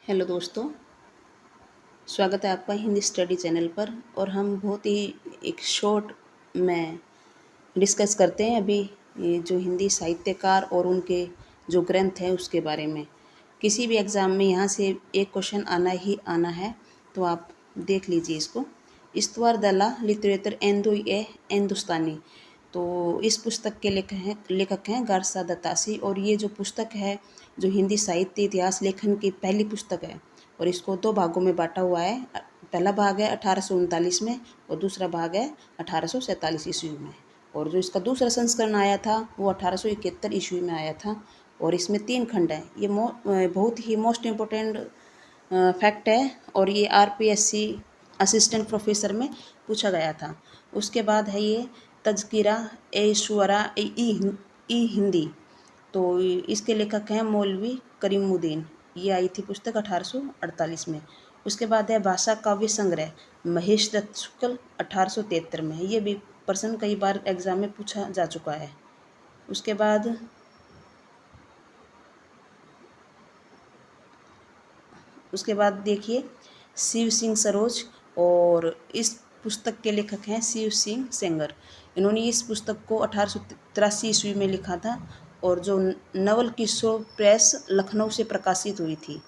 Hello दोस्तों, स्वागत है आपका हिंदी स्टडी चैनल पर। और हम बहुत ही एक शॉर्ट में डिस्कस करते हैं अभी ये जो हिंदी साहित्यकार और उनके जो ग्रंथ हैं उसके बारे में। किसी भी एग्ज़ाम में यहाँ से एक क्वेश्चन आना ही आना है, तो आप देख लीजिए इसको। इस्तवार दला लिटरेचर एंदो ए हिंदुस्तानी। तो इस पुस्तक के लेखक हैं गारसा दत्तासी। और ये जो पुस्तक है जो हिंदी साहित्य इतिहास लेखन की पहली पुस्तक है, और इसको दो भागों में बांटा हुआ है। पहला भाग है 1839 में और दूसरा भाग है 1847 ईस्वी में। और जो इसका दूसरा संस्करण आया था वो 1871 ईस्वी में आया था। और इसमें 3 खंड हैं। ये बहुत ही मोस्ट इम्पोर्टेंट फैक्ट है, और ये आरपीएससी असिस्टेंट प्रोफेसर में पूछा गया था। उसके बाद है ये तज़किरा ए शुअरा ई हिंदी। तो इसके लेखक हैं मौलवी करीमुद्दीन। ये आई थी पुस्तक 1848 में। उसके बाद है भाषा काव्य संग्रह महेश दत्त शुक्ल 1873 में। ये भी प्रश्न कई बार एग्जाम में पूछा जा चुका है। उसके बाद देखिए शिव सिंह सरोज। और इस पुस्तक के लेखक हैं शिव सिंह सेंगर। इन्होंने इस पुस्तक को 1883 ईस्वी में लिखा था, और जो नवल किशोर प्रेस लखनऊ से प्रकाशित हुई थी।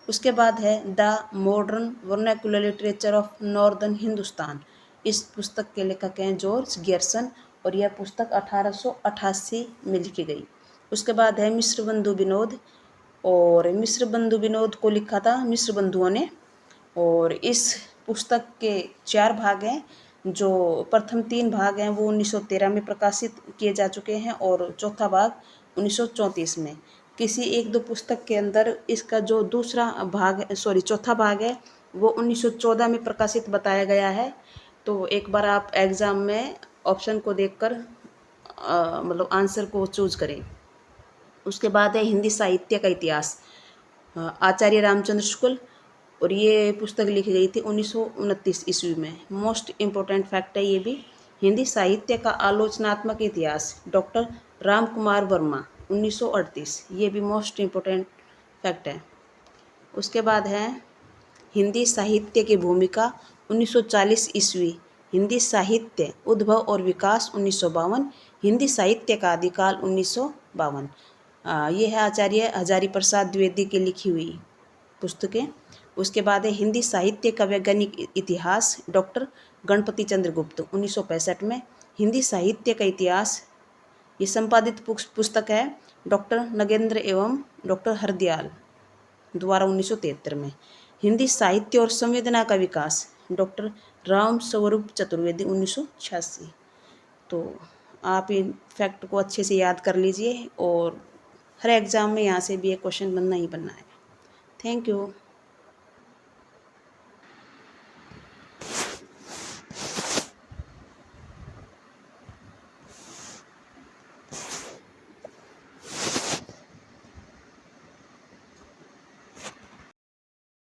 उसके बाद है the modern vernacular literature of northern Hindustan. इस पुस्तक के लेखक हैं जॉर्ज गियर्सन, और यह पुस्तक 1888 में लिखी गई। उसके बाद है मिश्र बंधु विनोद। और मिश्र बंधु विनोद को लिखा था मिश्र बंधुओं ने। और इस पुस्तक के 4 भाग हैं। जो प्रथम 3 भाग हैं वो 1913 में प्रकाशित किए जा चुके हैं, और चौथा भाग 1934 में। किसी एक दो पुस्तक के अंदर इसका जो चौथा भाग है वो 1914 में प्रकाशित बताया गया है। तो एक बार आप एग्ज़ाम में ऑप्शन को देखकर मतलब आंसर को चूज करें। उसके बाद है हिंदी साहित्य का इतिहास आचार्य रामचंद्र शुक्ल। और ये पुस्तक लिखी गई थी 1929 ईस्वी में। मोस्ट इम्पोर्टेंट फैक्ट है ये भी। हिंदी साहित्य का आलोचनात्मक इतिहास डॉक्टर राम कुमार वर्मा 1938। ये भी मोस्ट इम्पोर्टेंट फैक्ट है। उसके बाद है हिंदी साहित्य की भूमिका 1940 ईस्वी। हिंदी साहित्य उद्भव और विकास 1952। हिंदी साहित्य का आदिकाल 1952। ये है आचार्य हजारी प्रसाद द्विवेदी की लिखी हुई पुस्तकें। उसके बाद है हिंदी साहित्य का वैज्ञानिक इतिहास डॉक्टर गणपति चंद्र गुप्त 1965 में। हिंदी साहित्य का इतिहास ये संपादित पुस्तक है डॉक्टर नगेंद्र एवं डॉक्टर हरदयाल द्वारा 1973 में। हिंदी साहित्य और संवेदना का विकास डॉक्टर राम स्वरूप चतुर्वेदी 1986। तो आप इन फैक्ट को अच्छे से याद कर लीजिए, और हर एग्ज़ाम में यहाँ से भी एक क्वेश्चन बनना ही बनना है। Thank you.